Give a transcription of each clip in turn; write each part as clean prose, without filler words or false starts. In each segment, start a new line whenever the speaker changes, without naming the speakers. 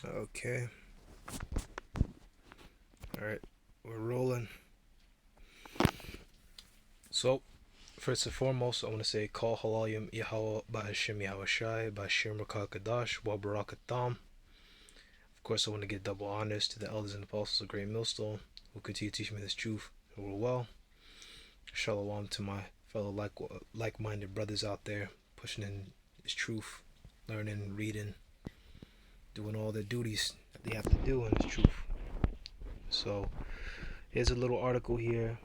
Okay. All right. We're rolling. So, first and foremost, I want to say Call Halayim Yahweh Ba'ashim Yahweh Shai Ba'ashim Rakah Kadash Wa Barakatam. Of course, I want to give double honors to the elders and apostles of Great Millstone who continue to teach me this truth and rule well. Shalom to my fellow like-minded brothers out there pushing in this truth, learning, reading, doing all their duties that they have to do in this truth. So, here's a little article here.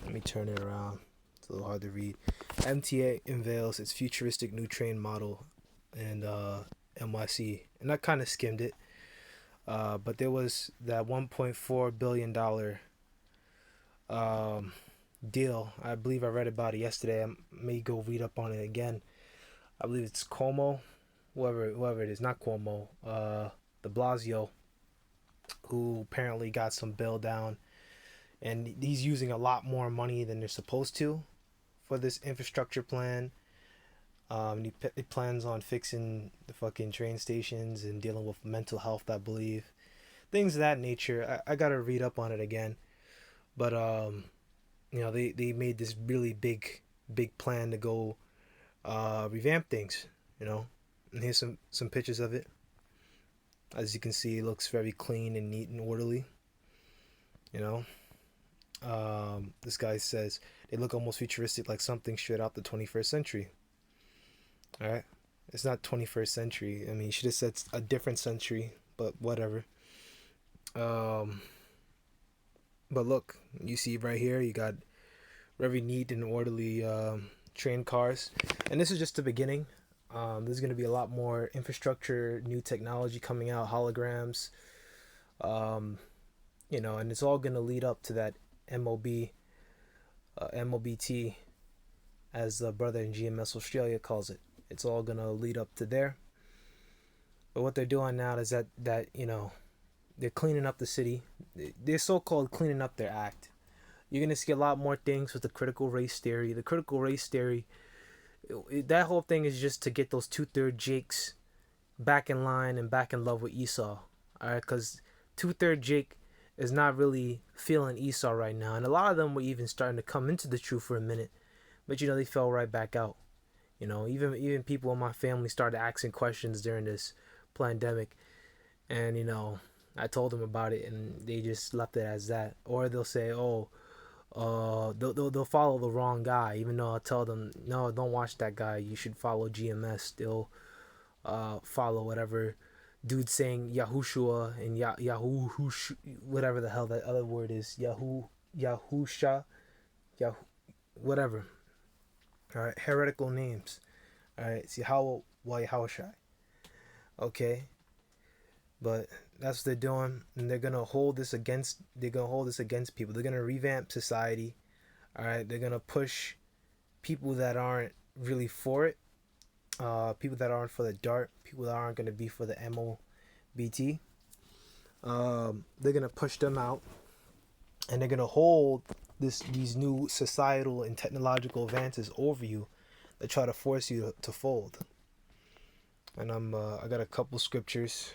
Let me turn it around. It's a little hard to read. MTA unveils its futuristic new train model in NYC, and I kind of skimmed it. But there was that $1.4 billion um, deal. I believe I read about it yesterday. I may go read up on it again. I believe it's Como, whoever it is, not Cuomo. De Blasio, who apparently got some bill down, and he's using a lot more money than they're supposed to for this infrastructure plan. He plans on fixing the fucking train stations and dealing with mental health, I believe. Things of that nature. I gotta read up on it again. But they made this really big plan to go revamp things. You know, and here's some pictures of it. As you can see, it looks very clean and neat and orderly. You know, this guy says they look almost futuristic, like something straight out the 21st century. All right, it's not 21st century. I mean, you should have said a different century, but whatever. Um, but look, you see right here, you got very neat and orderly train cars, and this is just the beginning. There's going to be a lot more infrastructure, new technology coming out, holograms, um, and it's all going to lead up to that MOB, MOBT, as the brother in GMS Australia calls it. It's all going to lead up to there. But what they're doing now is that they're cleaning up the city. They're so-called cleaning up their act. You're going to see a lot more things with the critical race theory. The critical race theory, that whole thing is just to get those two-third Jakes back in line and back in love with Esau. All right, because two-third Jake is not really feeling Esau right now, and a lot of them were even starting to come into the truth for a minute, but they fell right back out. Even people in my family started asking questions during this pandemic, and I told them about it, and they just left it as that. Or they'll say, "Oh, they'll follow the wrong guy," even though I tell them, "No, don't watch that guy. You should follow GMS." They'll follow whatever dude saying Yahushua and Yahush, whatever the hell that other word is, Yahusha, Yah, whatever. All right, heretical names. All right, see how Yahushai. Okay, but that's what they're doing, and they're gonna hold this against people. They're gonna revamp society. All right, they're gonna push people that aren't really for it, people that aren't for the dart, people that aren't gonna be for the MOBT. They're gonna push them out, and they're gonna hold these new societal and technological advances over you that try to force you to fold. And I got a couple scriptures,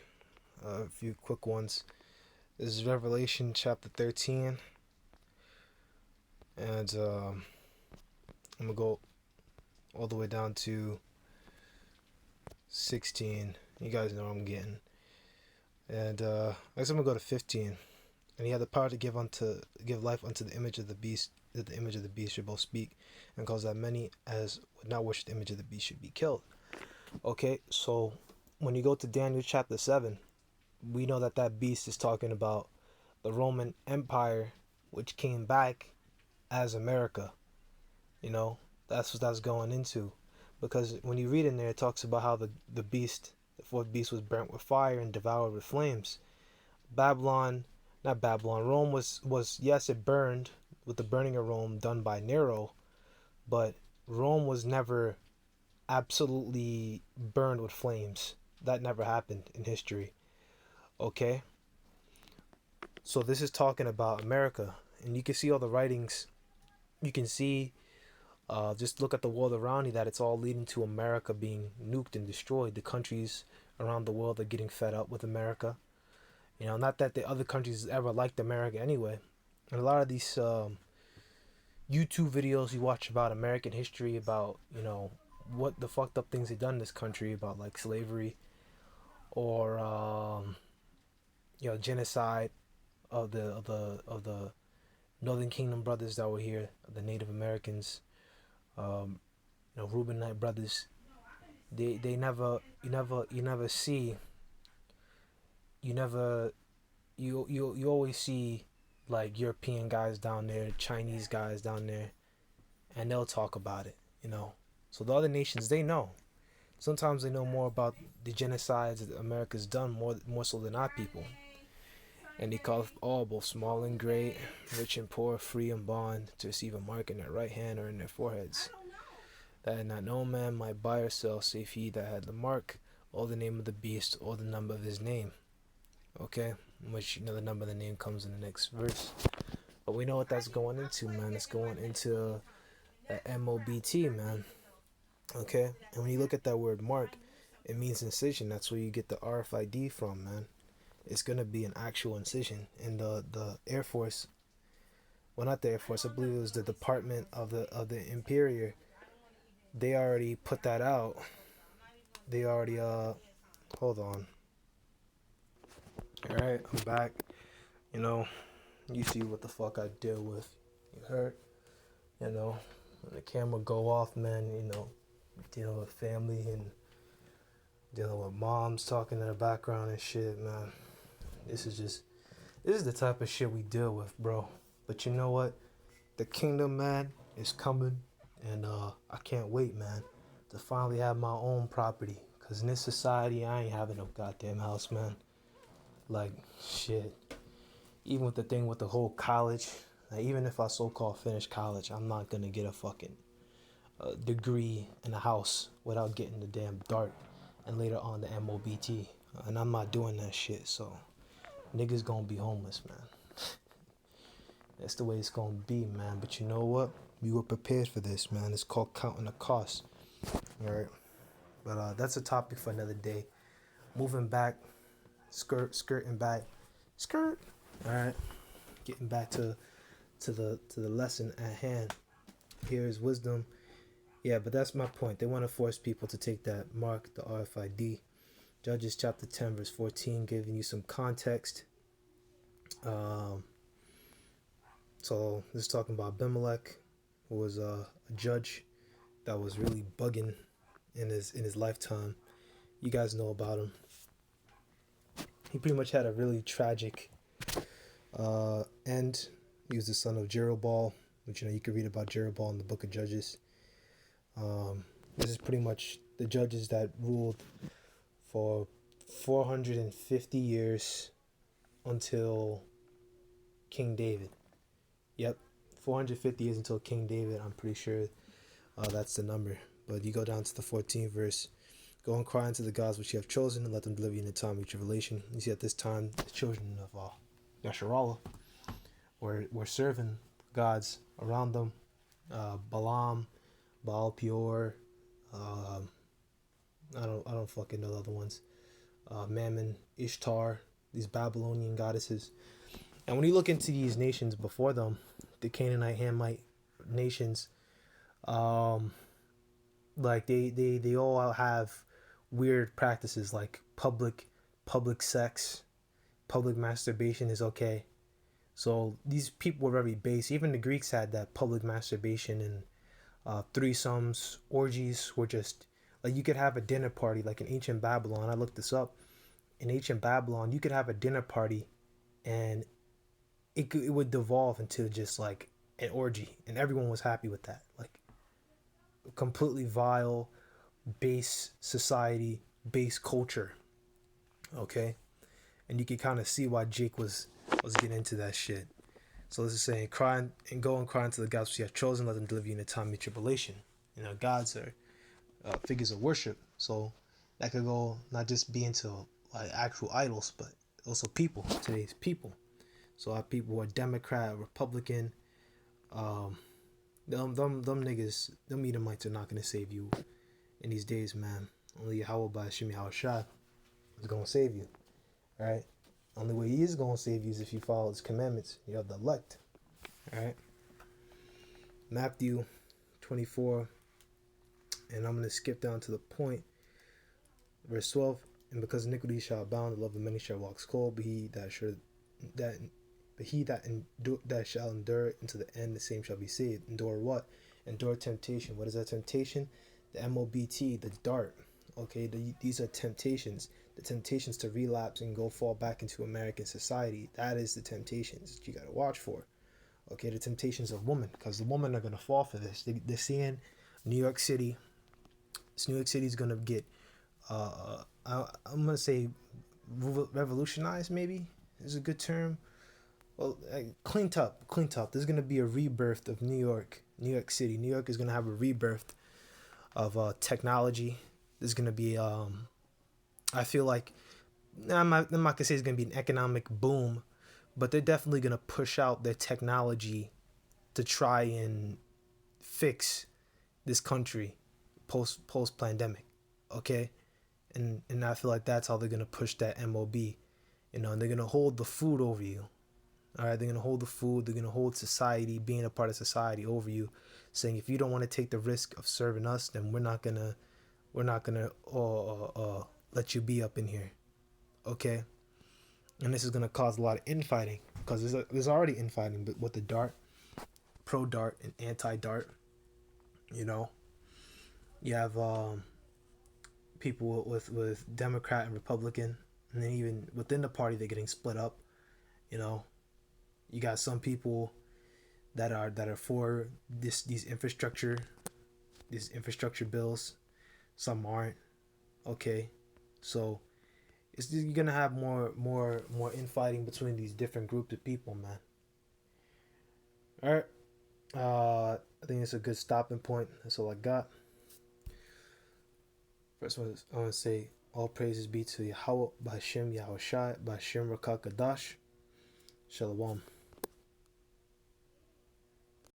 a few quick ones. This is Revelation chapter 13, and I'm gonna go all the way down to 16. You guys know what I'm getting. And I guess I'm gonna go to 15. And he had the power to give life unto the image of the beast, that the image of the beast should both speak, and cause that many as would not worship the image of the beast should be killed. Okay, so when you go to Daniel chapter 7, we know that beast is talking about the Roman Empire, which came back as America. That's what that's going into. Because when you read in there, it talks about how the fourth beast was burnt with fire and devoured with flames. Babylon, not Babylon, Rome was yes, it burned with the burning of Rome done by Nero, but Rome was never absolutely burned with flames. That never happened in history. Okay? So this is talking about America, and you can see all the writings. You can see, just look at the world around you, that it's all leading to America being nuked and destroyed. The countries around the world are getting fed up with America. You know, not that the other countries ever liked America anyway. And a lot of these YouTube videos you watch about American history, about, you know, what the fucked up things they done in this country, about like slavery or you know, genocide of the Northern Kingdom brothers that were here, the Native Americans, you know, Reubenite brothers. They never, you never see, you never, you always see like European guys down there, Chinese guys down there, and they'll talk about it, you know. So the other nations, they know. Sometimes they know more about the genocides that America's done, more so than our people. And they call all, both small and great, rich and poor, free and bond, to receive a mark in their right hand or in their foreheads, that not no man might buy or sell, save he that had the mark, or the name of the beast, or the number of his name. Okay? Which, you know, the number of the name comes in the next verse. But we know what that's going into, man. It's going into MOBT, man. Okay? And when you look at that word mark, it means incision. That's where you get the RFID from, man. It's gonna be an actual incision. And the Air Force, well, not the Air Force, I believe it was the Department of the Interior. They already put that out. They already hold on. All right, I'm back. You know, you see what the fuck I deal with. You heard? You know, when the camera go off, man. You know, dealing with family and dealing with moms talking in the background and shit, man. This is the type of shit we deal with, bro. But you know what? The kingdom, man, is coming, and I can't wait, man, to finally have my own property. Cause in this society, I ain't having no goddamn house, man. Like, shit. Even with the thing with the whole college, like, even if I so-called finish college, I'm not gonna get a fucking degree in a house without getting the damn dart and later on the MOBT. And I'm not doing that shit, so niggas gonna be homeless, man. That's the way it's gonna be, man. But you know what? We were prepared for this, man. It's called counting the cost. Alright. But that's a topic for another day. Moving back, skirting back, skirt. Alright. Getting back to the lesson at hand. Here is wisdom. Yeah, but that's my point. They want to force people to take that mark, the RFID. Judges chapter 10, verse 14, giving you some context. So this is talking about Abimelech, who was a judge that was really bugging in his lifetime. You guys know about him. He pretty much had a really tragic end. He was the son of Jeroboam, which, you know, you can read about Jeroboam in the book of Judges. This is pretty much the judges that ruled for 450 years until King David. Yep, 450 years until King David. I'm pretty sure that's the number. But you go down to the 14th verse. Go and cry unto the gods which you have chosen, and let them deliver you in the time of tribulation. You see, at this time, the children of Yasharallah were serving gods around them. Balaam, Baal Peor, I don't fucking know the other ones. Mammon, Ishtar, these Babylonian goddesses. And when you look into these nations before them, the Canaanite, Hamite nations, like they all have weird practices, like public sex, public masturbation is okay. So these people were very base. Even the Greeks had that public masturbation, and threesomes, orgies were just like, you could have a dinner party like in ancient Babylon. I looked this up. In ancient Babylon, you could have a dinner party, and it would devolve into just like an orgy, and everyone was happy with that. Like, completely vile, base society, base culture. Okay, and you can kind of see why Jake was getting into that shit. So this is saying, cry and go and cry unto the gods which you have chosen, let them deliver you in the time of tribulation. You know, gods are figures of worship, so that could go not just be into like actual idols, but also people, today's people. So our people who are Democrat, Republican, them niggas, them Edomites are not gonna save you in these days, man. Only Yahweh by Shemi Hawashai. He's gonna save you. All right. Only way he is gonna save you is if you follow his commandments. You're the elect. All right. Matthew 24, and I'm gonna skip down to the point. Verse 12. And because iniquity shall abound, the love of many shall wax cold. But he that that shall endure unto the end, the same shall be saved. Endure what? Endure temptation. What is that temptation? The MOBT, the dart. Okay, these are temptations. The temptations to relapse and go fall back into American society. That is the temptations that you got to watch for. Okay, the temptations of women, because the women are going to fall for this. They're seeing New York City. New York City is going to get, I'm going to say revolutionized, maybe is a good term. Well, cleaned up. There's going to be a rebirth of New York City. New York is going to have a rebirth of technology. There's going to be, I feel like, I'm not going to say it's going to be an economic boom, but they're definitely going to push out their technology to try and fix this country post pandemic. Okay? And I feel like that's how they're going to push that MOB. And they're going to hold the food over you. All right, they're going to hold the food. They're going to hold society, being a part of society over you, saying if you don't want to take the risk of serving us, then we're not going to let you be up in here. Okay? And this is going to cause a lot of infighting, because there's already infighting with the dart, pro dart and anti dart. You have people with Democrat and Republican, and then even within the party they're getting split up. You got some people that are for these infrastructure bills. Some aren't. Okay, so you're gonna have more infighting between these different groups of people, man. All right. I think it's a good stopping point. That's all I got. First one is, I want to say all praises be to Yahweh, B'Hashem Yahushai, B'Hashem Rakakadash. Shalom.